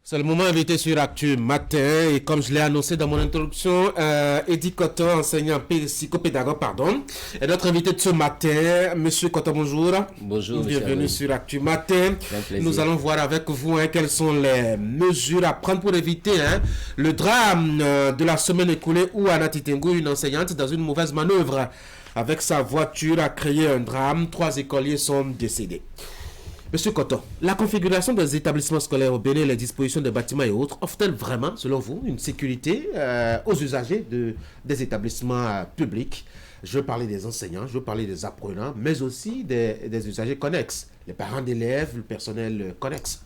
C'est le moment invité sur Actu Matin et comme je l'ai annoncé dans mon introduction, Eddy Cotton, enseignant psychopédagogue, est notre invité de ce matin. Monsieur Cotton, bonjour. Bonjour, bienvenue sur Actu Matin. Nous allons voir avec vous quelles sont les mesures à prendre pour éviter le drame de la semaine écoulée où Anati Tengu, une enseignante, dans une mauvaise manœuvre avec sa voiture, a créé un drame. 3 écoliers sont décédés. Monsieur Cotton, la configuration des établissements scolaires au Bénin, les dispositions des bâtiments et autres, offrent-elles vraiment, selon vous, une sécurité aux usagers des établissements publics? Je veux parler des enseignants, je veux parler des apprenants, mais aussi des usagers connexes, les parents d'élèves, le personnel connexe.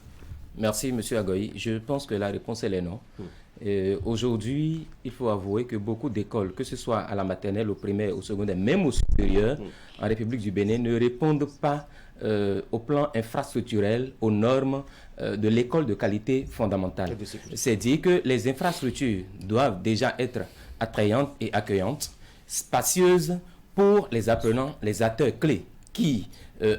Merci, M. Agoy. Je pense que la réponse elle est non. Aujourd'hui, il faut avouer que beaucoup d'écoles, que ce soit à la maternelle, au primaire, au secondaire, même au supérieur, en République du Bénin, ne répondent pas au plan infrastructurel, aux normes de l'école de qualité fondamentale. C'est dire que les infrastructures doivent déjà être attrayantes et accueillantes, spacieuses pour les apprenants, les acteurs clés qui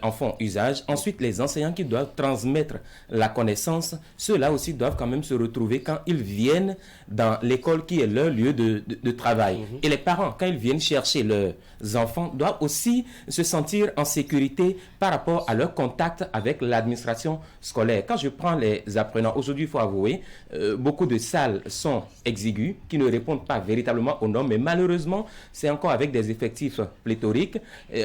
en font usage. Ensuite, les enseignants qui doivent transmettre la connaissance, ceux-là aussi doivent quand même se retrouver quand ils viennent dans l'école qui est leur lieu de travail. Et les parents, quand ils viennent chercher leurs enfants, doivent aussi se sentir en sécurité par rapport à leur contact avec l'administration scolaire. Quand je prends les apprenants, aujourd'hui, il faut avouer, beaucoup de salles sont exiguës, qui ne répondent pas véritablement aux normes, mais malheureusement, c'est encore avec des effectifs pléthoriques.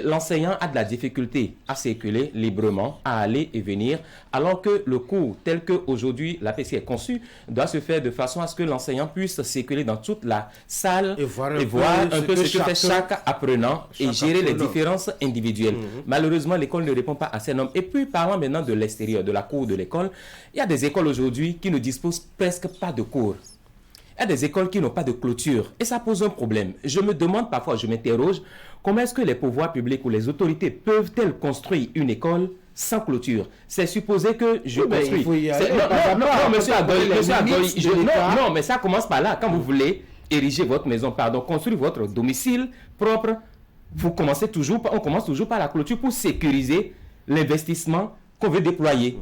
L'enseignant a de la difficulté à circuler librement, à aller et venir, alors que le cours tel qu'aujourd'hui l'APC est conçu doit se faire de façon à ce que l'enseignant puisse circuler dans toute la salle et voir un peu ce que fait chaque apprenant et gérer les différences individuelles. Malheureusement, l'école ne répond pas à ces normes. Et puis, parlant maintenant de l'extérieur, de la cour de l'école, il y a des écoles aujourd'hui qui ne disposent presque pas de cours. Il y a des écoles qui n'ont pas de clôture et ça pose un problème. Je me demande parfois, je m'interroge, comment est-ce que les pouvoirs publics ou les autorités peuvent-elles construire une école sans clôture? C'est supposé que je construis. Non, monsieur Agoy, non, mais ça commence par là. Quand vous voulez ériger votre maison, construire votre domicile propre, on commence toujours par la clôture pour sécuriser l'investissement qu'on veut déployer.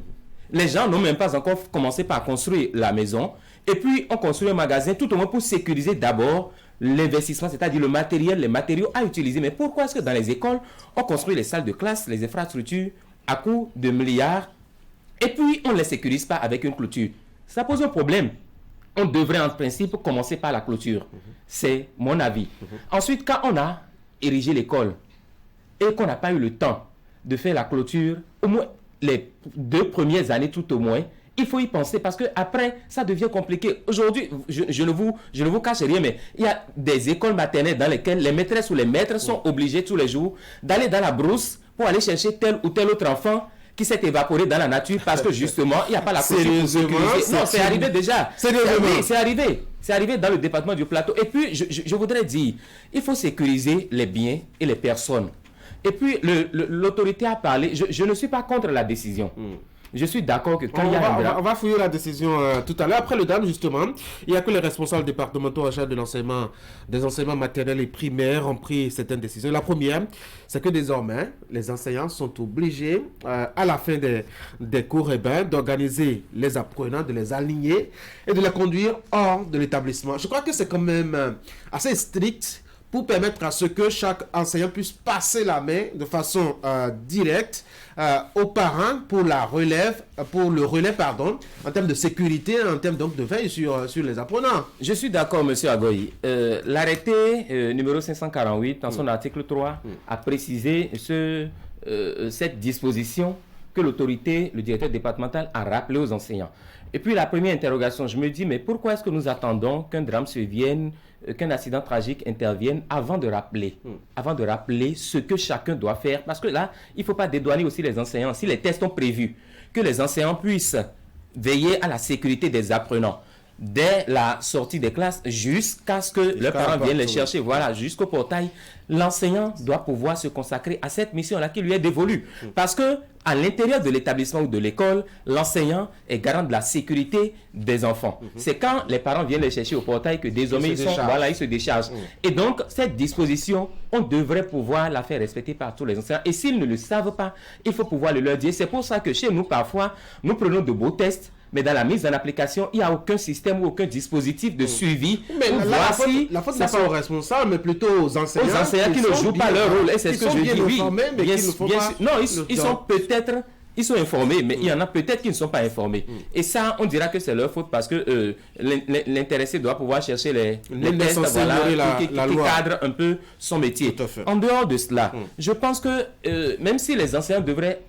Les gens n'ont même pas encore commencé par construire la maison. Et puis, on construit un magasin, tout au moins pour sécuriser d'abord l'investissement, c'est-à-dire le matériel, les matériaux à utiliser. Mais pourquoi est-ce que dans les écoles, on construit les salles de classe, les infrastructures à coût de milliards, et puis on ne les sécurise pas avec une clôture? Ça pose un problème. On devrait en principe commencer par la clôture. C'est mon avis. Ensuite, quand on a érigé l'école et qu'on n'a pas eu le temps de faire la clôture, au moins les 2 premières années tout au moins, il faut y penser parce que après ça devient compliqué. Aujourd'hui, je ne vous cache rien, mais il y a des écoles maternelles dans lesquelles les maîtresses ou les maîtres sont obligés tous les jours d'aller dans la brousse pour aller chercher tel ou tel autre enfant qui s'est évaporé dans la nature parce que justement, il n'y a pas la clôture pour sécuriser. Non, c'est arrivé déjà. C'est arrivé dans le département du Plateau. Et puis, je voudrais dire, il faut sécuriser les biens et les personnes. Et puis, l'autorité a parlé. Je ne suis pas contre la décision. Je suis d'accord que quand il y a un drame... On va fouiller la décision tout à l'heure. Après le drame, justement, il n'y a que les responsables départementaux en charge de l'enseignement, des enseignements maternels et primaires ont pris certaines décisions. La première, c'est que désormais, les enseignants sont obligés, à la fin des cours d'organiser les apprenants, de les aligner et de les conduire hors de l'établissement. Je crois que c'est quand même assez strict pour permettre à ce que chaque enseignant puisse passer la main de façon directe aux parents pour le relais, en termes de sécurité, en termes donc de veille sur les apprenants. Je suis d'accord, M. Agoy. L'arrêté numéro 548, dans son article 3, a précisé cette disposition que l'autorité, le directeur départemental, a rappelé aux enseignants. Et puis la première interrogation, je me dis, mais pourquoi est-ce que nous attendons qu'un drame survienne, qu'un accident tragique intervienne avant de rappeler ce que chacun doit faire? Parce que là, il ne faut pas dédouaner aussi les enseignants. Si les tests sont prévus, que les enseignants puissent veiller à la sécurité des apprenants dès la sortie des classes jusqu'à ce que leurs parents viennent les chercher, voilà, jusqu'au portail, l'enseignant doit pouvoir se consacrer à cette mission-là qui lui est dévolue. Parce que à l'intérieur de l'établissement ou de l'école, l'enseignant est garant de la sécurité des enfants. C'est quand les parents viennent les chercher au portail que désormais ils se déchargent. Et donc, cette disposition, on devrait pouvoir la faire respecter par tous les enseignants. Et s'ils ne le savent pas, il faut pouvoir le leur dire. C'est pour ça que chez nous, parfois, nous prenons de beaux tests, mais dans la mise en application, il n'y a aucun système ou aucun dispositif de suivi. Mais pour voir si la faute ça n'est pas aux responsables, mais plutôt aux enseignants. aux enseignants qui ne jouent pas leur rôle. Et c'est ce que je dis. Oui, mais qui ne font pas non, ils sont peut-être... Ils sont informés, mais il y en a peut-être qui ne sont pas informés. Et ça, on dira que c'est leur faute parce que l'intéressé doit pouvoir chercher les tests qui cadrent un peu son métier. En dehors de cela, je pense que même si les enseignants devraient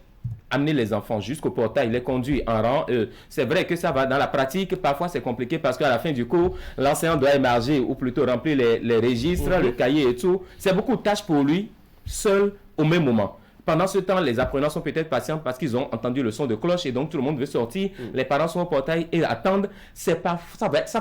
amener les enfants jusqu'au portail, les conduire en rang, c'est vrai que ça va dans la pratique, parfois c'est compliqué parce qu'à la fin du cours, l'enseignant doit émarger ou plutôt remplir les registres, le cahier et tout. C'est beaucoup de tâches pour lui, seul, au même moment. Pendant ce temps, les apprenants sont peut-être patients parce qu'ils ont entendu le son de cloche et donc tout le monde veut sortir. Les parents sont au portail et attendent. Ça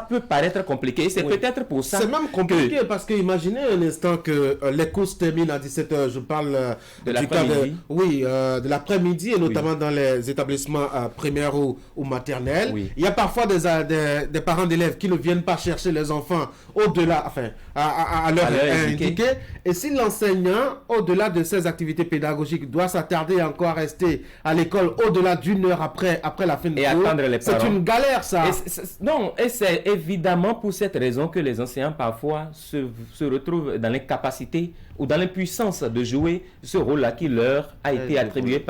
peut paraître compliqué. C'est peut-être pour ça. C'est même compliqué parce que imaginez un instant que les cours se terminent à 17h. Je parle de l'après-midi. De l'après-midi et notamment dans les établissements primaires ou maternels. Oui. Il y a parfois des parents d'élèves qui ne viennent pas chercher les enfants au-delà, enfin, à l'heure indiquée. Et si l'enseignant, au-delà de ses activités pédagogiques, doit s'attarder encore à rester à l'école au-delà d'une heure après la fin de cours, attendre les parents. c'est une galère, ça. Et c'est évidemment pour cette raison que les enseignants parfois se retrouvent dans l'incapacité ou dans l'impuissance de jouer ce rôle-là qui leur a été attribué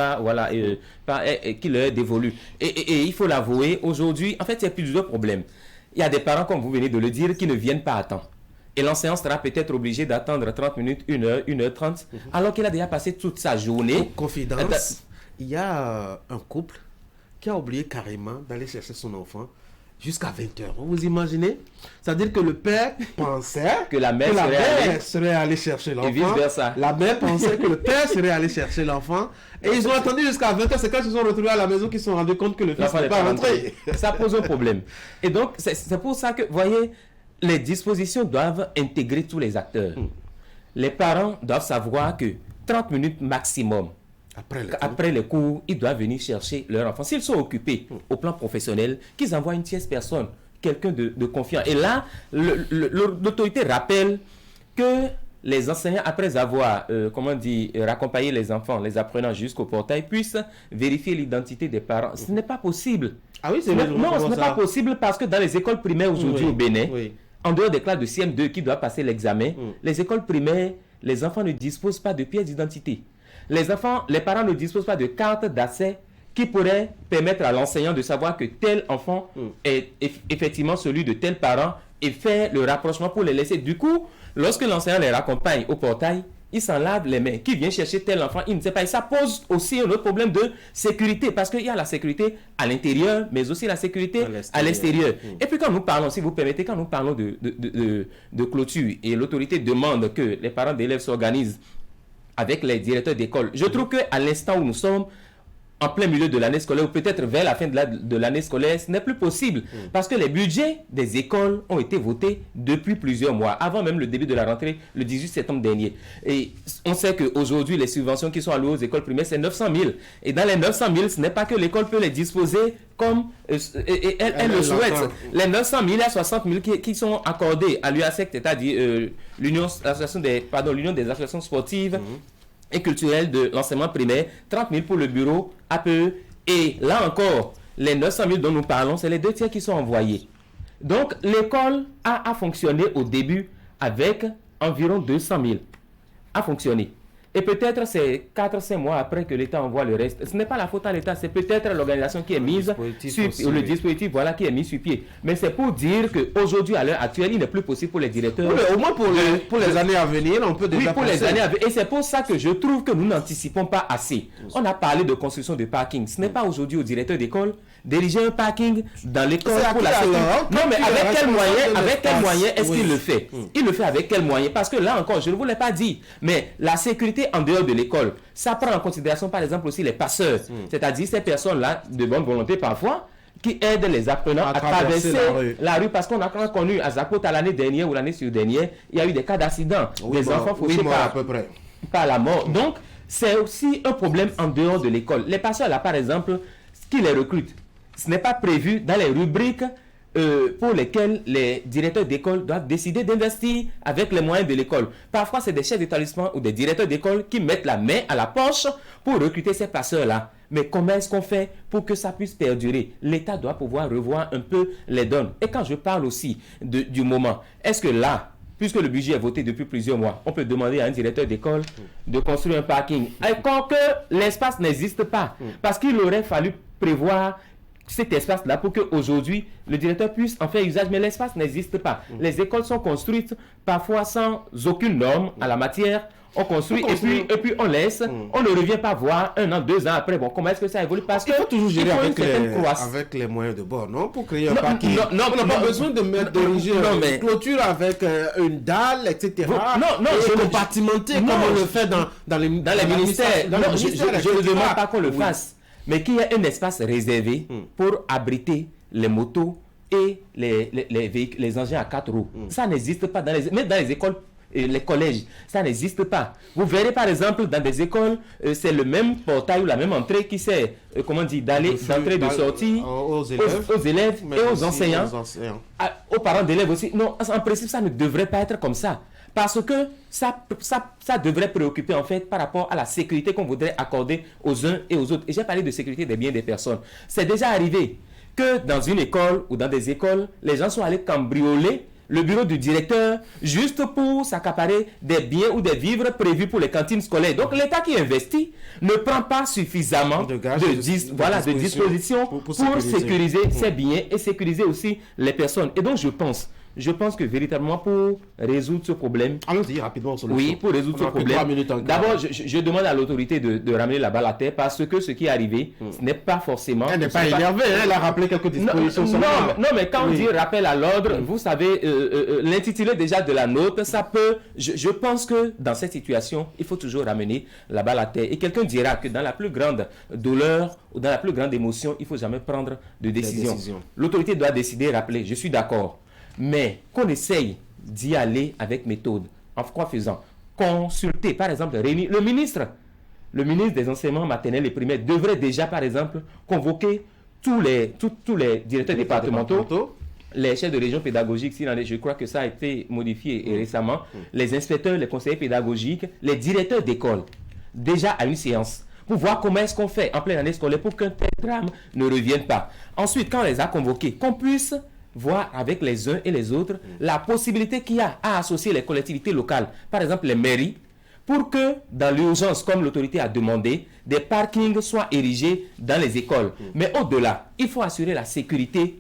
qui leur est dévolu. Et il faut l'avouer, aujourd'hui, en fait, il y a plusieurs problèmes. Il y a des parents, comme vous venez de le dire, qui ne viennent pas à temps. Et l'enseignant sera peut-être obligé d'attendre 30 minutes, 1 heure, 1h30, alors qu'il a déjà passé toute sa journée. Confidence, il y a un couple qui a oublié carrément d'aller chercher son enfant jusqu'à 20h. Vous imaginez? C'est-à-dire que le père pensait que la mère serait allée chercher l'enfant. Et vice-versa. La mère pensait que le père serait allé chercher l'enfant. Et ils ont attendu jusqu'à 20h. C'est quand ils se sont retrouvés à la maison qu'ils se sont rendus compte que le fils n'est pas rentré. Ça pose un problème. Et donc, c'est pour ça que, vous voyez, les dispositions doivent intégrer tous les acteurs. Les parents doivent savoir que 30 minutes maximum, après les cours, ils doivent venir chercher leur enfant. S'ils sont occupés au plan professionnel, qu'ils envoient une tierce personne, quelqu'un de confiant. Et là, l'autorité rappelle que les enseignants, après avoir, raccompagné les enfants, les apprenants jusqu'au portail, puissent vérifier l'identité des parents. Ce n'est pas possible. Ah oui, ce n'est pas possible parce que dans les écoles primaires aujourd'hui au Bénin, en dehors des classes de CM2 qui doivent passer l'examen, les écoles primaires, les enfants ne disposent pas de pièce d'identité. Les parents ne disposent pas de carte d'accès qui pourrait permettre à l'enseignant de savoir que tel enfant est effectivement celui de tel parent et faire le rapprochement pour les laisser. Du coup, lorsque l'enseignant les raccompagne au portail, il s'en lave les mains. Qui vient chercher tel enfant, il ne sait pas. Et ça pose aussi un autre problème de sécurité, parce qu'il y a la sécurité à l'intérieur, mais aussi la sécurité à l'extérieur. Et puis quand nous parlons, si vous permettez, quand nous parlons de clôture, et l'autorité demande que les parents d'élèves s'organisent avec les directeurs d'école, je trouve qu'à l'instant où nous sommes, en plein milieu de l'année scolaire, ou peut-être vers la fin de l'année scolaire, ce n'est plus possible. Parce que les budgets des écoles ont été votés depuis plusieurs mois, avant même le début de la rentrée, le 18 septembre dernier. Et on sait qu'aujourd'hui, les subventions qui sont allouées aux écoles primaires, c'est 900 000. Et dans les 900 000, ce n'est pas que l'école peut les disposer comme elle le souhaite. Les 900 000, il y a 60 000 qui sont accordés à l'UASEC, c'est-à-dire l'Union des associations sportives, et culturel de l'enseignement primaire, 30 000 pour le bureau APE. Et là encore, les 900 000 dont nous parlons, c'est les 2 tiers qui sont envoyés. Donc, l'école a fonctionné au début avec environ 200 000. A fonctionné. Et peut-être c'est 4-5 mois après que l'État envoie le reste. Ce n'est pas la faute à l'État, c'est peut-être l'organisation qui est mise sur le dispositif qui est mis sur pied. Mais c'est pour dire qu'aujourd'hui, à l'heure actuelle, il n'est plus possible pour les directeurs. Oui, au moins pour les années à venir, on peut déjà pour les années à venir. Et c'est pour ça que je trouve que nous n'anticipons pas assez. On a parlé de construction de parking. Ce n'est pas aujourd'hui au directeur d'école diriger un parking dans l'école pour la sécurité. Non, mais avec quel moyen est-ce qu'il le fait? Il le fait avec quel moyen? Parce que là encore, je ne vous l'ai pas dit, mais la sécurité en dehors de l'école, ça prend en considération par exemple aussi les passeurs, c'est-à-dire ces personnes-là de bonne volonté parfois, qui aident les apprenants à traverser la rue, parce qu'on a connu à Zakota l'année dernière ou l'année sur-dernière, il y a eu des cas d'accident, des enfants fauchés par la mort. Donc, c'est aussi un problème en dehors de l'école. Les passeurs là, par exemple, qui les recrutent, ce n'est pas prévu dans les rubriques pour lesquelles les directeurs d'école doivent décider d'investir avec les moyens de l'école. Parfois, c'est des chefs d'établissement ou des directeurs d'école qui mettent la main à la poche pour recruter ces passeurs-là. Mais comment est-ce qu'on fait pour que ça puisse perdurer? L'État doit pouvoir revoir un peu les donnes. Et quand je parle aussi du moment, est-ce que là, puisque le budget est voté depuis plusieurs mois, on peut demander à un directeur d'école de construire un parking. Et quand que l'espace n'existe pas, parce qu'il aurait fallu prévoir cet espace-là pour qu'aujourd'hui, le directeur puisse en faire usage, mais l'espace n'existe pas. Les écoles sont construites parfois sans aucune norme en la matière. On construit, et puis on laisse, on ne revient pas voir 1 an, 2 ans après. Bon, comment est-ce que ça évolue? Parce qu'il faut toujours gérer avec les moyens de bord, non? Pour créer un parking. On n'a pas besoin d'ériger une clôture avec une dalle, etc. Je compartimenter comme on le fait dans les ministères. Non, je ne demande pas qu'on le fasse, mais qu'il y ait un espace réservé pour abriter les motos et les véhicules, les engins à 4 roues. Ça n'existe pas même dans les écoles et les collèges, ça n'existe pas. Vous verrez par exemple dans des écoles, c'est le même portail ou la même entrée qui sert, d'entrée et de sortie aux élèves et aux enseignants, aux parents d'élèves aussi. Non, en principe, ça ne devrait pas être comme ça. Parce que ça devrait préoccuper en fait par rapport à la sécurité qu'on voudrait accorder aux uns et aux autres. Et j'ai parlé de sécurité des biens des personnes. C'est déjà arrivé que dans une école ou dans des écoles, les gens sont allés cambrioler le bureau du directeur juste pour s'accaparer des biens ou des vivres prévus pour les cantines scolaires. Donc l'État qui investit ne prend pas suffisamment de dispositions pour sécuriser ces biens et sécuriser aussi les personnes. Et donc je pense que véritablement pour résoudre ce problème... Allons-y rapidement sur le Oui, pour résoudre ce problème. D'abord, je demande à l'autorité de ramener la balle à terre parce que ce qui est arrivé, ce n'est pas forcément... Elle n'est pas énervée, elle a rappelé quelques dispositions. Non, mais quand on dit rappel à l'ordre, vous savez, l'intitulé déjà de la note, ça peut... Je pense que dans cette situation, il faut toujours ramener la balle à terre. Et quelqu'un dira que dans la plus grande douleur ou dans la plus grande émotion, il ne faut jamais prendre de décision. L'autorité doit décider, rappeler, je suis d'accord. Mais qu'on essaye d'y aller avec méthode. En quoi faisant? Consulter, par exemple, réunir le ministre des enseignements maternels et primaires devrait déjà, par exemple, convoquer tous les directeurs départementaux, les chefs de région pédagogiques, je crois que ça a été modifié récemment, les inspecteurs, les conseillers pédagogiques, les directeurs d'école, déjà à une séance, pour voir comment est-ce qu'on fait en pleine année scolaire pour qu'un tel drame ne revienne pas. Ensuite, quand on les a convoqués, qu'on puisse voir avec les uns et les autres la possibilité qu'il y a à associer les collectivités locales, par exemple les mairies, pour que dans l'urgence, comme l'autorité a demandé, des parkings soient érigés dans les écoles. Mais au-delà, il faut assurer la sécurité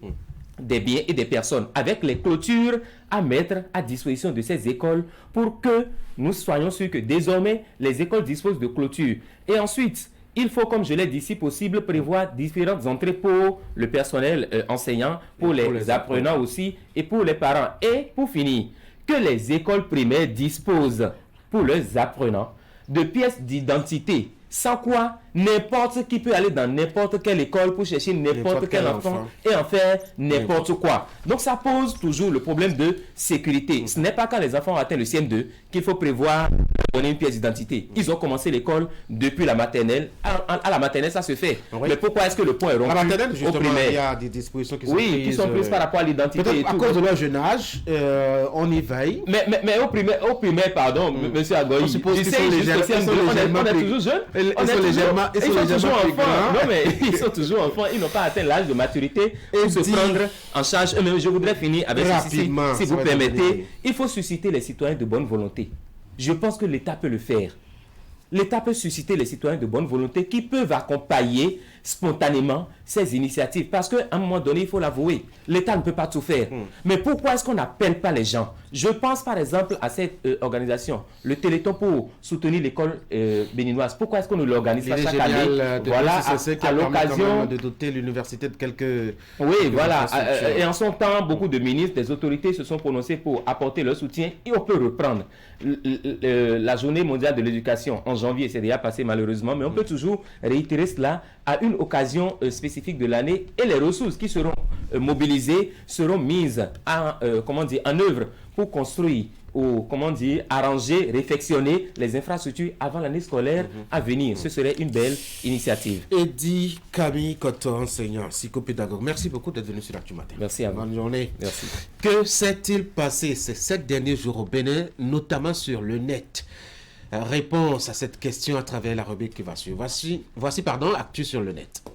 des biens et des personnes avec les clôtures à mettre à disposition de ces écoles pour que nous soyons sûrs que désormais les écoles disposent de clôtures. Et ensuite, il faut, comme je l'ai dit, si possible, prévoir différentes entrées pour le personnel enseignant, pour les apprenants aussi et pour les parents. Et pour finir, que les écoles primaires disposent pour leurs apprenants de pièces d'identité. Sans quoi, n'importe qui peut aller dans n'importe quelle école pour chercher n'importe quel enfant et en faire n'importe quoi. Donc ça pose toujours le problème de sécurité. Ce n'est pas quand les enfants ont atteint le CM2 qu'il faut prévoir donner une pièce d'identité. Ils ont commencé l'école depuis la maternelle. À la maternelle, ça se fait. Oui. Mais pourquoi est-ce que le point est rompu? À la maternelle, justement, il y a des dispositions qui sont prises. Oui, qui sont prises par rapport à l'identité. Peut-être à cause de leur jeune âge, on y veille. Mais au primaire, pardon, monsieur Agoy, on suppose qu'ils sont légèrement on est toujours jeunes. Ils sont toujours enfants. Ils n'ont pas atteint l'âge de maturité pour se prendre en charge. Mais je voudrais finir avec ceci, si vous permettez. Il faut susciter les citoyens de bonne volonté. Je pense que l'État peut le faire. L'État peut susciter les citoyens de bonne volonté qui peuvent accompagner spontanément ces initiatives. Parce qu'à un moment donné, il faut l'avouer, l'État ne peut pas tout faire. Mais pourquoi est-ce qu'on n'appelle pas les gens? Je pense par exemple à cette organisation, le Téléthon pour soutenir l'école béninoise. Pourquoi est-ce qu'on ne l'organise pas chaque année? Voilà, à l'occasion de doter l'université de quelques... Oui, voilà. Et en son temps, beaucoup de ministres, des autorités se sont prononcés pour apporter leur soutien et on peut reprendre. La journée mondiale de l'éducation en janvier, c'est déjà passé malheureusement, mais on peut toujours réitérer cela à une occasion spécifique de l'année et les ressources qui seront mobilisées seront mises en œuvre pour construire ou arranger, réfectionner les infrastructures avant l'année scolaire à venir. Ce serait une belle initiative. Eddy Camille Koto, enseignant, psychopédagogue. Merci beaucoup d'être venu sur l'Actu Matin. Merci à vous. Bonne journée. Merci. Que s'est-il passé ces 7 derniers jours au Bénin, notamment sur le net? réponse à cette question à travers la rubrique qui va suivre. Voici Actu sur le net.